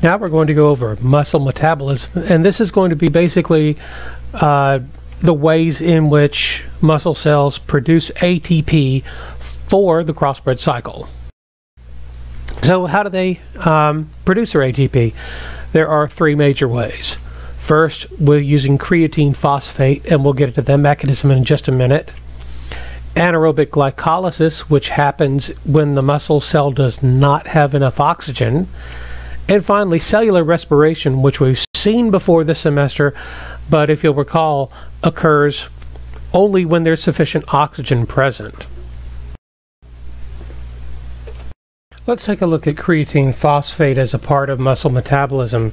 Now we're going to go over muscle metabolism, and this is going to be basically the ways in which muscle cells produce ATP for the crossbred cycle. So how do they produce their ATP? There are three major ways. First, we're using creatine phosphate, and we'll get into that mechanism in just a minute. Anaerobic glycolysis, which happens when the muscle cell does not have enough oxygen. And finally, cellular respiration, which we've seen before this semester, but if you'll recall, occurs only when there's sufficient oxygen present. Let's take a look at creatine phosphate as a part of muscle metabolism.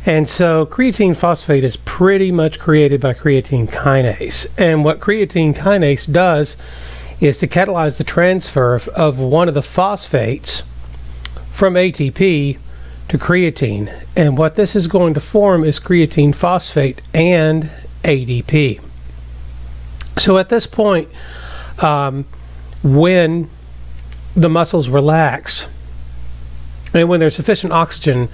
And so creatine phosphate is pretty much created by creatine kinase. And what creatine kinase does is to catalyze the transfer of one of the phosphates from ATP to creatine. And what this is going to form is creatine phosphate and ADP. So at this point, when the muscles relax and when there's sufficient oxygen,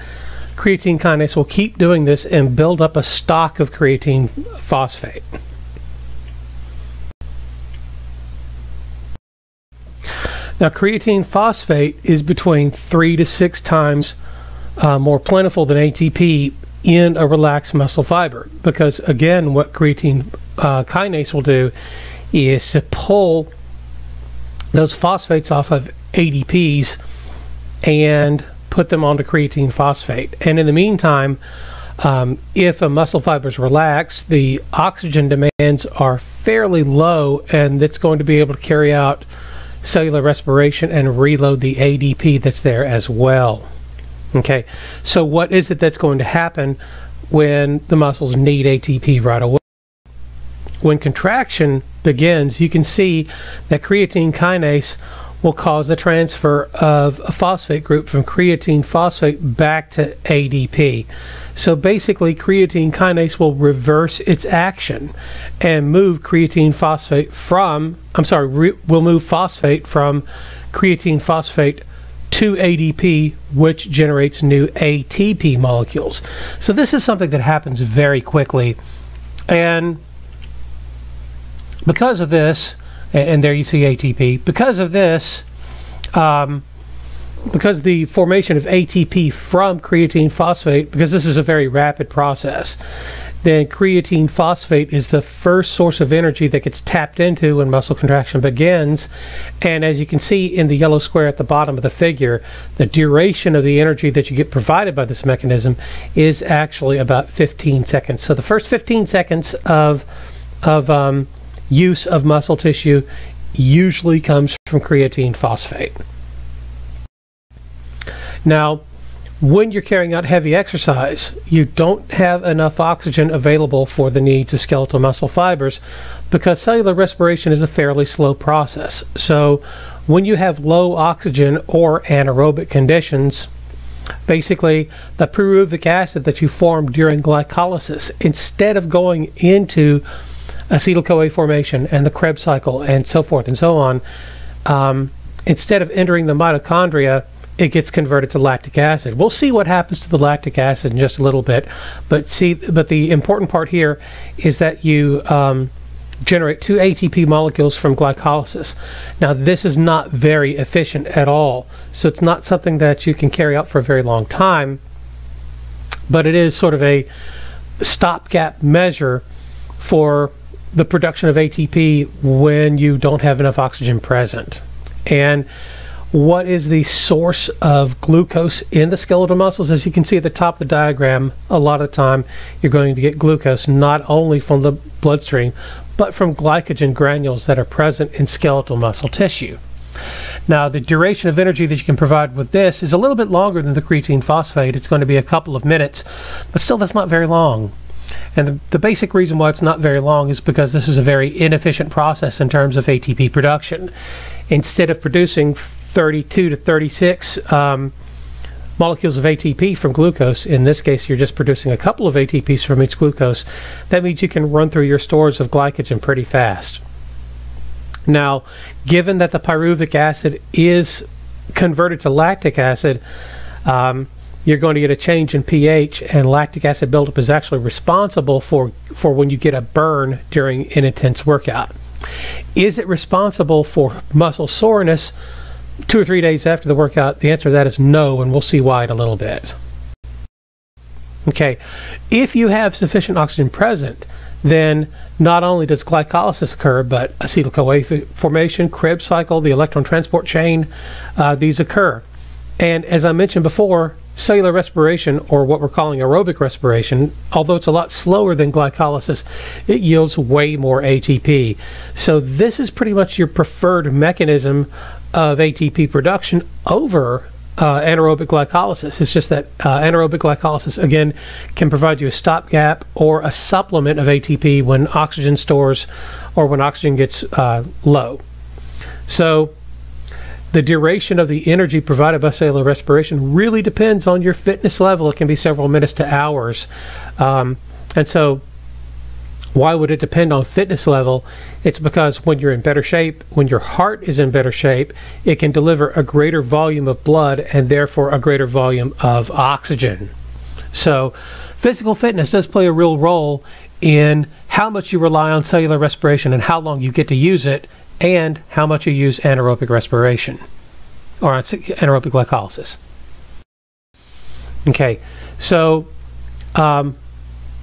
creatine kinase will keep doing this and build up a stock of creatine phosphate. Now, creatine phosphate is between 3 to 6 times more plentiful than ATP in a relaxed muscle fiber, because again, what creatine kinase will do is to pull those phosphates off of ADPs and put them onto creatine phosphate. And in the meantime, if a muscle fiber is relaxed, the oxygen demands are fairly low, and it's going to be able to carry out cellular respiration and reload the ADP that's there as well. Okay, so what is it that's going to happen when the muscles need ATP right away? When contraction begins, you can see that creatine kinase will cause the transfer of a phosphate group from creatine phosphate back to ADP. So basically, creatine kinase will reverse its action and move creatine phosphate from, will move phosphate from creatine phosphate to ADP, which generates new ATP molecules. So this is something that happens very quickly, and because of this, and there you see ATP, because of this, because the formation of ATP from creatine phosphate, because this is a very rapid process, then creatine phosphate is the first source of energy that gets tapped into when muscle contraction begins. And as you can see in the yellow square at the bottom of the figure, the duration of the energy that you get provided by this mechanism is actually about 15 seconds. So the first 15 seconds of use of muscle tissue usually comes from creatine phosphate. Now, when you're carrying out heavy exercise, you don't have enough oxygen available for the needs of skeletal muscle fibers, because cellular respiration is a fairly slow process. So when you have low oxygen or anaerobic conditions, basically the pyruvic acid that you form during glycolysis, instead of going into acetyl-CoA formation and the Krebs cycle and so forth and so on, instead of entering the mitochondria, it gets converted to lactic acid. We'll see what happens to the lactic acid in just a little bit, but the important part here is that you generate 2 ATP molecules from glycolysis. Now, this is not very efficient at all, so it's not something that you can carry out for a very long time, but it is sort of a stopgap measure for the production of ATP when you don't have enough oxygen present. And what is the source of glucose in the skeletal muscles? As you can see at the top of the diagram, a lot of the time you're going to get glucose not only from the bloodstream, but from glycogen granules that are present in skeletal muscle tissue. Now, the duration of energy that you can provide with this is a little bit longer than the creatine phosphate. It's going to be a couple of minutes, but still that's not very long. And the basic reason why it's not very long is because this is a very inefficient process in terms of ATP production. Instead of producing 32 to 36 molecules of ATP from glucose, in this case you're just producing a couple of ATPs from each glucose. That means you can run through your stores of glycogen pretty fast. Now, given that the pyruvic acid is converted to lactic acid, you're going to get a change in pH, and lactic acid buildup is actually responsible for when you get a burn during an intense workout. Is it responsible for muscle soreness 2 or 3 days after the workout? The answer to that is no, and we'll see why in a little bit. Okay, if you have sufficient oxygen present, then not only does glycolysis occur, but acetyl-CoA formation, Krebs cycle, the electron transport chain, these occur. And as I mentioned before, cellular respiration, or what we're calling aerobic respiration, although it's a lot slower than glycolysis, it yields way more ATP. So this is pretty much your preferred mechanism of ATP production over anaerobic glycolysis. It's just that anaerobic glycolysis, again, can provide you a stopgap or a supplement of ATP when oxygen stores or when oxygen gets low. So the duration of the energy provided by cellular respiration really depends on your fitness level. It can be several minutes to hours. And so why would it depend on fitness level? It's because when you're in better shape, when your heart is in better shape, it can deliver a greater volume of blood and therefore a greater volume of oxygen. So physical fitness does play a real role in how much you rely on cellular respiration and how long you get to use it, and how much you use anaerobic respiration or anaerobic glycolysis. Okay, so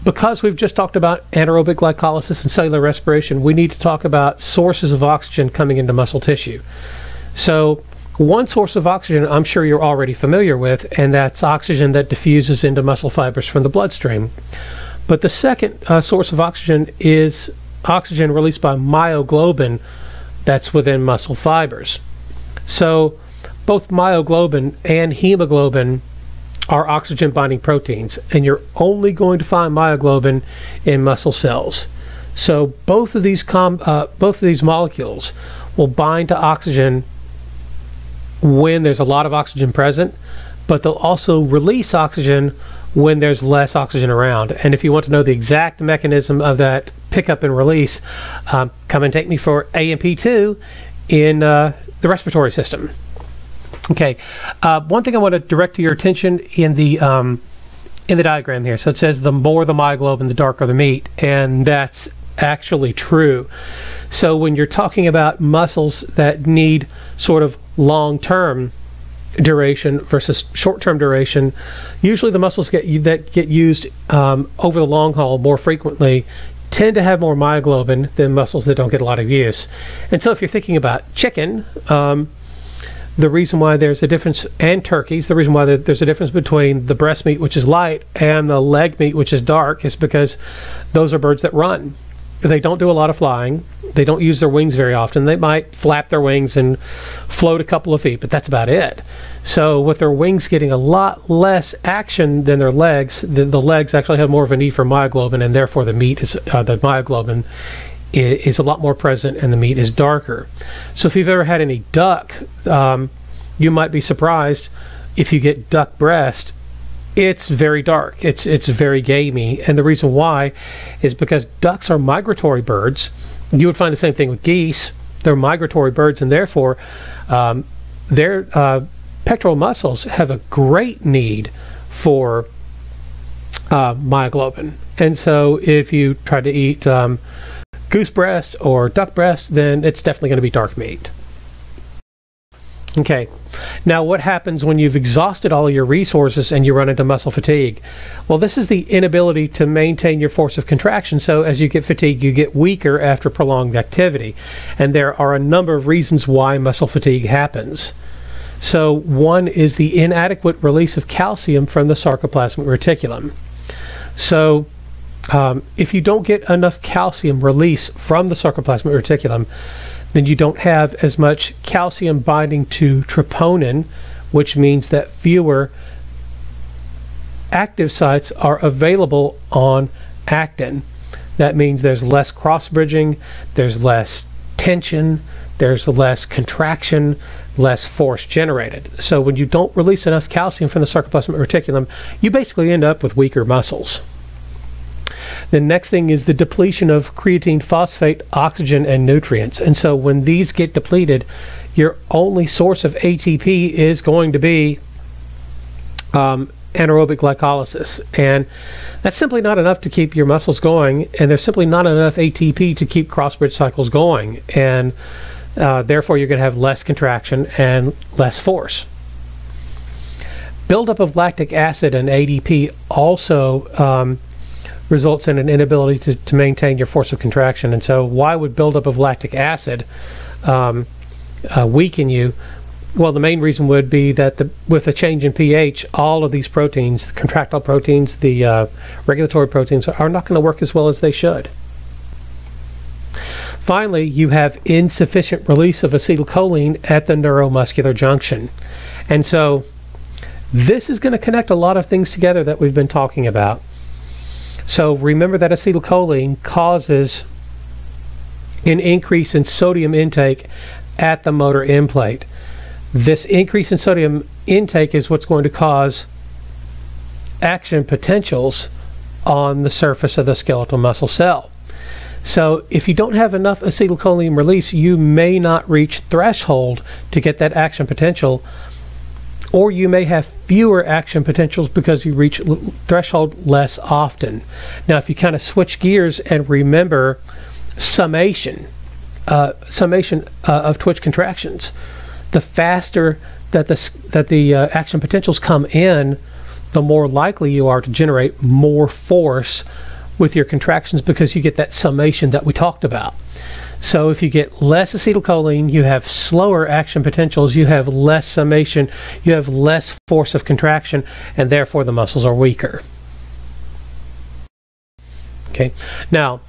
because we've just talked about anaerobic glycolysis and cellular respiration, we need to talk about sources of oxygen coming into muscle tissue. So one source of oxygen I'm sure you're already familiar with, and that's oxygen that diffuses into muscle fibers from the bloodstream. But the second source of oxygen is oxygen released by myoglobin that's within muscle fibers. So both myoglobin and hemoglobin are oxygen binding proteins, and you're only going to find myoglobin in muscle cells. So both of these molecules will bind to oxygen when there's a lot of oxygen present, but they'll also release oxygen when there's less oxygen around. And if you want to know the exact mechanism of that pickup and release, come and take me for AMP2 in the respiratory system. Okay, one thing I want to direct to your attention in the diagram here. So it says the more the myoglobin, the darker the meat, and that's actually true. So when you're talking about muscles that need sort of long-term duration versus short-term duration, usually the muscles that get used over the long haul more frequently tend to have more myoglobin than muscles that don't get a lot of use. And so if you're thinking about chicken, the reason why there's a difference, and turkeys, the reason why there's a difference between the breast meat, which is light, and the leg meat, which is dark, is because those are birds that run. They don't do a lot of flying. They don't use their wings very often. They might flap their wings and float a couple of feet, but that's about it. So with their wings getting a lot less action than their legs, the legs actually have more of a need for myoglobin, and therefore the meat is the myoglobin is a lot more present and the meat is darker. So if you've ever had any duck, you might be surprised if you get duck breast. It's very dark. It's very gamey, and the reason why is because ducks are migratory birds. You would find the same thing with geese. They're migratory birds, and therefore their pectoral muscles have a great need for myoglobin. And so if you try to eat goose breast or duck breast, then it's definitely going to be dark meat. Okay, now what happens when you've exhausted all of your resources and you run into muscle fatigue? Well, this is the inability to maintain your force of contraction. So as you get fatigued, you get weaker after prolonged activity. And there are a number of reasons why muscle fatigue happens. So one is the inadequate release of calcium from the sarcoplasmic reticulum. So if you don't get enough calcium release from the sarcoplasmic reticulum, then you don't have as much calcium binding to troponin, which means that fewer active sites are available on actin. That means there's less cross-bridging, there's less tension, there's less contraction, less force generated. So when you don't release enough calcium from the sarcoplasmic reticulum, you basically end up with weaker muscles. The next thing is the depletion of creatine, phosphate, oxygen, and nutrients. And so when these get depleted, your only source of ATP is going to be anaerobic glycolysis, and that's simply not enough to keep your muscles going, and there's simply not enough ATP to keep cross-bridge cycles going, and therefore you're going to have less contraction and less force. Buildup of lactic acid and ADP also results in an inability to maintain your force of contraction. And so why would buildup of lactic acid weaken you? Well, the main reason would be that with a change in pH, all of these proteins, the contractile proteins, the regulatory proteins, are not going to work as well as they should. Finally, you have insufficient release of acetylcholine at the neuromuscular junction. And so this is going to connect a lot of things together that we've been talking about. So remember that acetylcholine causes an increase in sodium intake at the motor end plate. This increase in sodium intake is what's going to cause action potentials on the surface of the skeletal muscle cell. So if you don't have enough acetylcholine release, you may not reach threshold to get that action potential, or you may have fewer action potentials because you reach threshold less often. Now, if you kind of switch gears and remember summation of twitch contractions, the faster that the action potentials come in, the more likely you are to generate more force with your contractions, because you get that summation that we talked about. So if you get less acetylcholine, you have slower action potentials, you have less summation, you have less force of contraction, and therefore the muscles are weaker. Okay, now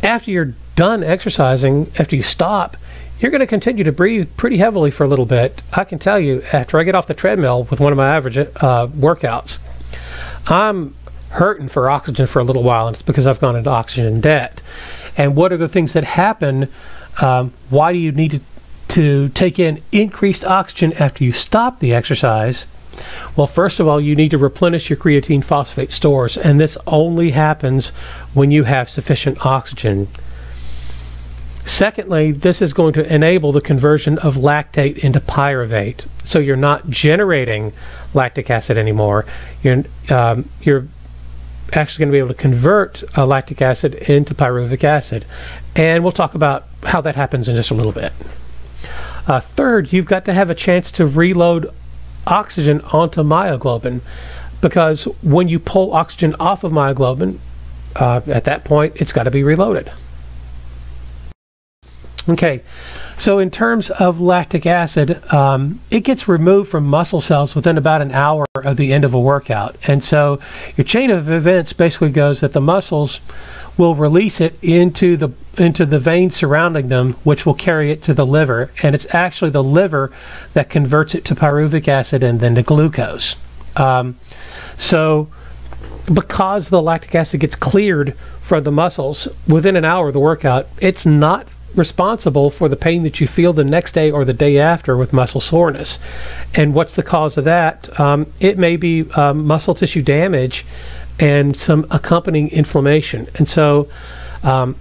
after you're done exercising, after you stop, you're going to continue to breathe pretty heavily for a little bit. I can tell you, after I get off the treadmill with one of my average workouts, I'm hurting for oxygen for a little while, and it's because I've gone into oxygen debt. And what are the things that happen? Why do you need to take in increased oxygen after you stop the exercise? Well, first of all, you need to replenish your creatine phosphate stores, and this only happens when you have sufficient oxygen. Secondly, this is going to enable the conversion of lactate into pyruvate. So you're not generating lactic acid anymore. You're actually going to be able to convert lactic acid into pyruvic acid. And we'll talk about how that happens in just a little bit. Third, you've got to have a chance to reload oxygen onto myoglobin, because when you pull oxygen off of myoglobin, at that point, it's got to be reloaded. Okay, so in terms of lactic acid, it gets removed from muscle cells within about an hour of the end of a workout. And so your chain of events basically goes that the muscles will release it into the veins surrounding them, which will carry it to the liver. And it's actually the liver that converts it to pyruvic acid and then to glucose. So because the lactic acid gets cleared from the muscles within an hour of the workout, it's not responsible for the pain that you feel the next day or the day after with muscle soreness. And what's the cause of that? It may be muscle tissue damage and some accompanying inflammation. And so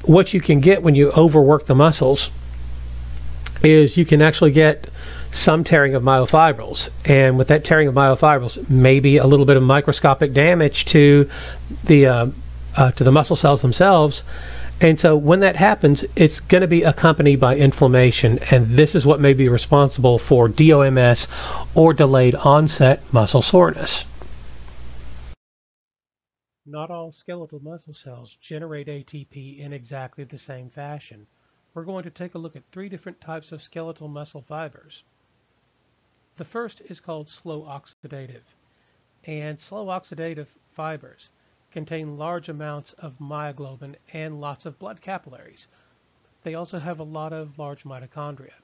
what you can get when you overwork the muscles is you can actually get some tearing of myofibrils, and with that tearing of myofibrils, maybe a little bit of microscopic damage to the muscle cells themselves. And so when that happens, it's going to be accompanied by inflammation, and this is what may be responsible for DOMS, or delayed onset muscle soreness. Not all skeletal muscle cells generate ATP in exactly the same fashion. We're going to take a look at 3 different types of skeletal muscle fibers. The first is called slow oxidative, and slow oxidative fibers contain large amounts of myoglobin and lots of blood capillaries. They also have a lot of large mitochondria.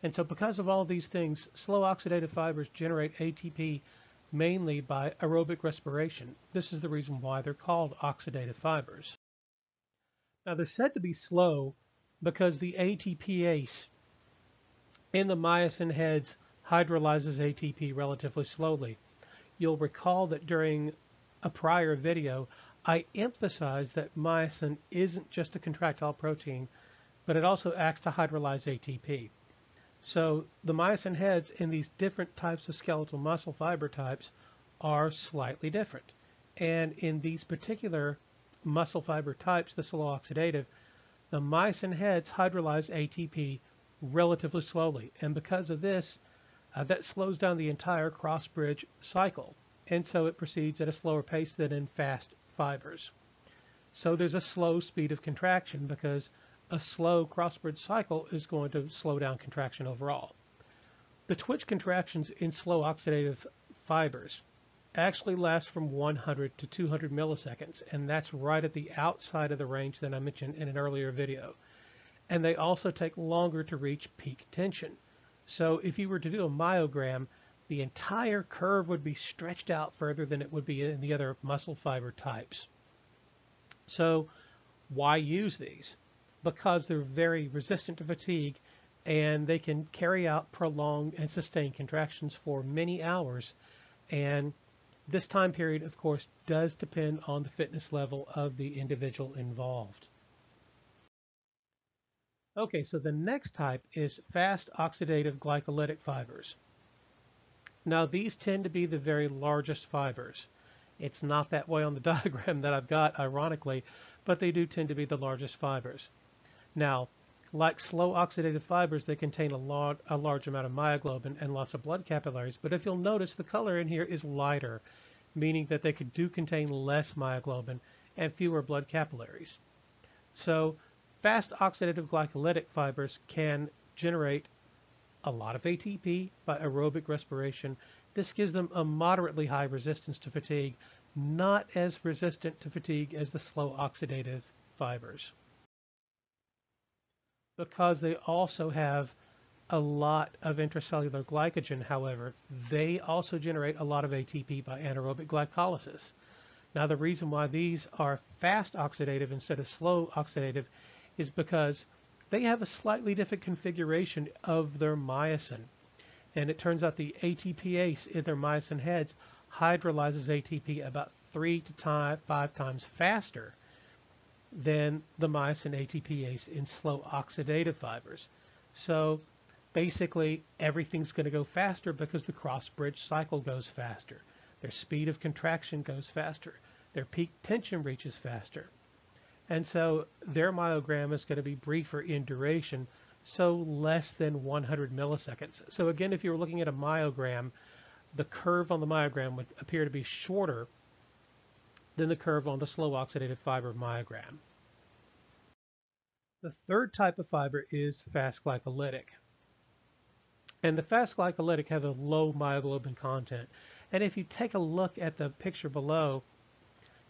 And so because of all these things, slow oxidative fibers generate ATP mainly by aerobic respiration. This is the reason why they're called oxidative fibers. Now they're said to be slow because the ATPase in the myosin heads hydrolyzes ATP relatively slowly. You'll recall that during a prior video, I emphasized that myosin isn't just a contractile protein, but it also acts to hydrolyze ATP. So the myosin heads in these different types of skeletal muscle fiber types are slightly different. And in these particular muscle fiber types, the slow oxidative, the myosin heads hydrolyze ATP relatively slowly. And because of this, that slows down the entire cross-bridge cycle. And so it proceeds at a slower pace than in fast fibers. So there's a slow speed of contraction because a slow cross-bridge cycle is going to slow down contraction overall. The twitch contractions in slow oxidative fibers actually last from 100 to 200 milliseconds, and that's right at the outside of the range that I mentioned in an earlier video. And they also take longer to reach peak tension. So if you were to do a myogram, the entire curve would be stretched out further than it would be in the other muscle fiber types. So why use these? Because they're very resistant to fatigue and they can carry out prolonged and sustained contractions for many hours. And this time period, of course, does depend on the fitness level of the individual involved. Okay, so the next type is fast oxidative glycolytic fibers. Now these tend to be the very largest fibers. It's not that way on the diagram that I've got, ironically, but they do tend to be the largest fibers. Now, like slow oxidative fibers, they contain a large amount of myoglobin and lots of blood capillaries, but if you'll notice, the color in here is lighter, meaning that they do contain less myoglobin and fewer blood capillaries. So fast oxidative glycolytic fibers can generate a lot of ATP by aerobic respiration. This gives them a moderately high resistance to fatigue, not as resistant to fatigue as the slow oxidative fibers. Because they also have a lot of intracellular glycogen, however, they also generate a lot of ATP by anaerobic glycolysis. Now, the reason why these are fast oxidative instead of slow oxidative is because they have a slightly different configuration of their myosin. And it turns out the ATPase in their myosin heads hydrolyzes ATP about 3 to 5 times faster than the myosin ATPase in slow oxidative fibers. So basically everything's going to go faster because the cross-bridge cycle goes faster. Their speed of contraction goes faster. Their peak tension reaches faster. And so their myogram is going to be briefer in duration, so less than 100 milliseconds. So again, if you were looking at a myogram, the curve on the myogram would appear to be shorter than the curve on the slow oxidative fiber myogram. The third type of fiber is fast glycolytic. And the fast glycolytic have a low myoglobin content. And if you take a look at the picture below,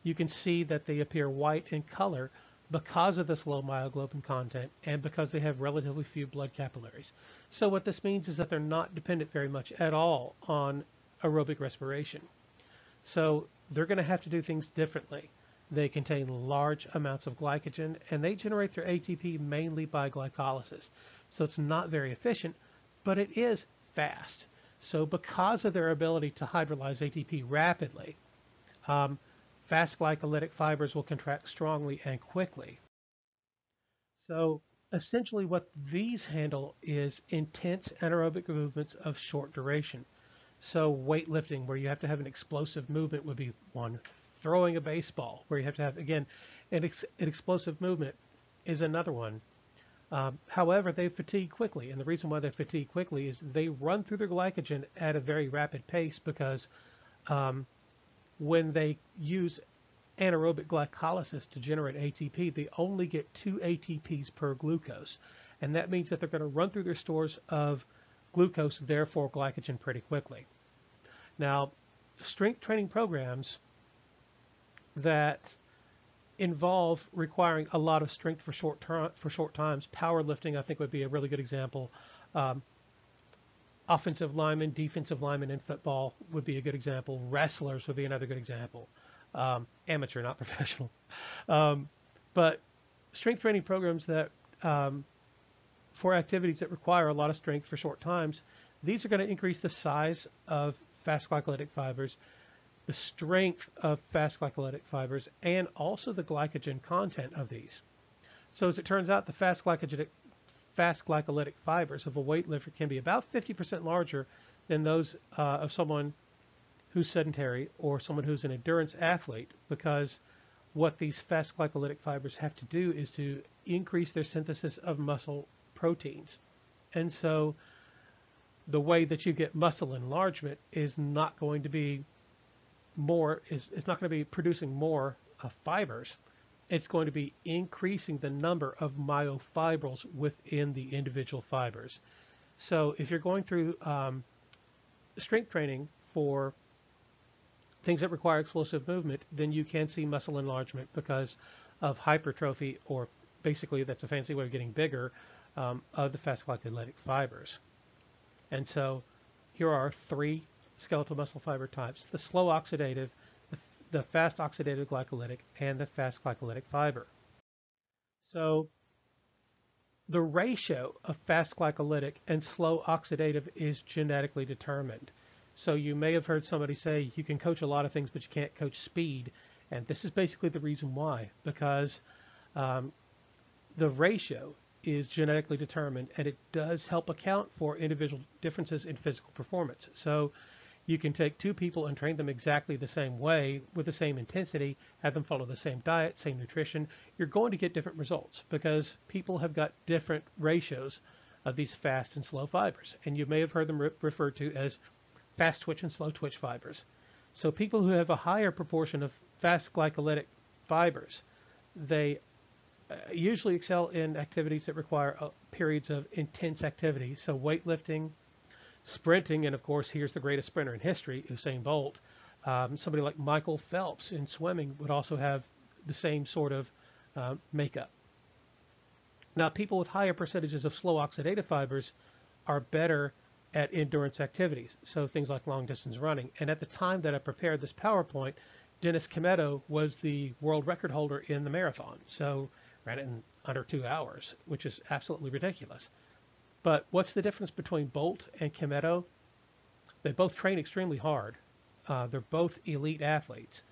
you can see that they appear white in color because of this low myoglobin content and because they have relatively few blood capillaries. So what this means is that they're not dependent very much at all on aerobic respiration. So they're going to have to do things differently. They contain large amounts of glycogen and they generate their ATP mainly by glycolysis. So it's not very efficient, but it is fast. So because of their ability to hydrolyze ATP rapidly, fast glycolytic fibers will contract strongly and quickly. So essentially what these handle is intense anaerobic movements of short duration. So weightlifting, where you have to have an explosive movement, would be one. Throwing a baseball, where you have to have, again, an explosive movement, is another one. However, they fatigue quickly, and the reason why they fatigue quickly is they run through their glycogen at a very rapid pace because when they use anaerobic glycolysis to generate ATP, they only get 2 ATPs per glucose. And that means that they're going to run through their stores of glucose, therefore glycogen, pretty quickly. Now, strength training programs that involve requiring a lot of strength for short times, powerlifting I think would be a really good example. Offensive linemen, defensive linemen in football would be a good example. Wrestlers would be another good example. Amateur, not professional. But strength training programs that for activities that require a lot of strength for short times, these are going to increase the size of fast glycolytic fibers, the strength of fast glycolytic fibers, and also the glycogen content of these. So as it turns out, the fast glycolytic fibers of a weightlifter can be about 50% larger than those of someone who's sedentary or someone who's an endurance athlete, because what these fast glycolytic fibers have to do is to increase their synthesis of muscle proteins. And so the way that you get muscle enlargement is not going to be it's not going to be producing more fibers. It's going to be increasing the number of myofibrils within the individual fibers. So if you're going through strength training for things that require explosive movement, then you can see muscle enlargement because of hypertrophy, or basically that's a fancy way of getting bigger, of the fast glycolytic fibers. And so here are 3 skeletal muscle fiber types: the slow oxidative, the fast oxidative glycolytic, and the fast glycolytic fiber. So the ratio of fast glycolytic and slow oxidative is genetically determined. So you may have heard somebody say you can coach a lot of things, but you can't coach speed. And this is basically the reason why, because the ratio is genetically determined, and it does help account for individual differences in physical performance. So you can take 2 people and train them exactly the same way with the same intensity, have them follow the same diet, same nutrition. You're going to get different results because people have got different ratios of these fast and slow fibers. And you may have heard them referred to as fast twitch and slow twitch fibers. So people who have a higher proportion of fast glycolytic fibers, they usually excel in activities that require periods of intense activity. So weightlifting, sprinting, and of course here's the greatest sprinter in history, Usain Bolt. Somebody like Michael Phelps in swimming would also have the same sort of makeup. Now, people with higher percentages of slow oxidative fibers are better at endurance activities, so things like long distance running. And at the time that I prepared this PowerPoint, Dennis Kimetto was the world record holder in the marathon, so ran it in under 2 hours, which is absolutely ridiculous. But what's the difference between Bolt and Kimetto? They both train extremely hard. They're both elite athletes,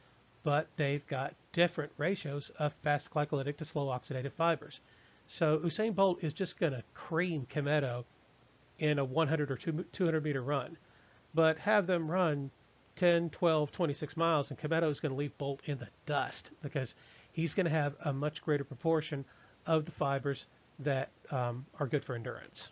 but they've got different ratios of fast glycolytic to slow oxidative fibers. So Usain Bolt is just going to cream Kimetto in a 100 or 200 meter run, but have them run 10, 12, 26 miles, and Kimetto is going to leave Bolt in the dust because he's going to have a much greater proportion of the fibers that are good for endurance.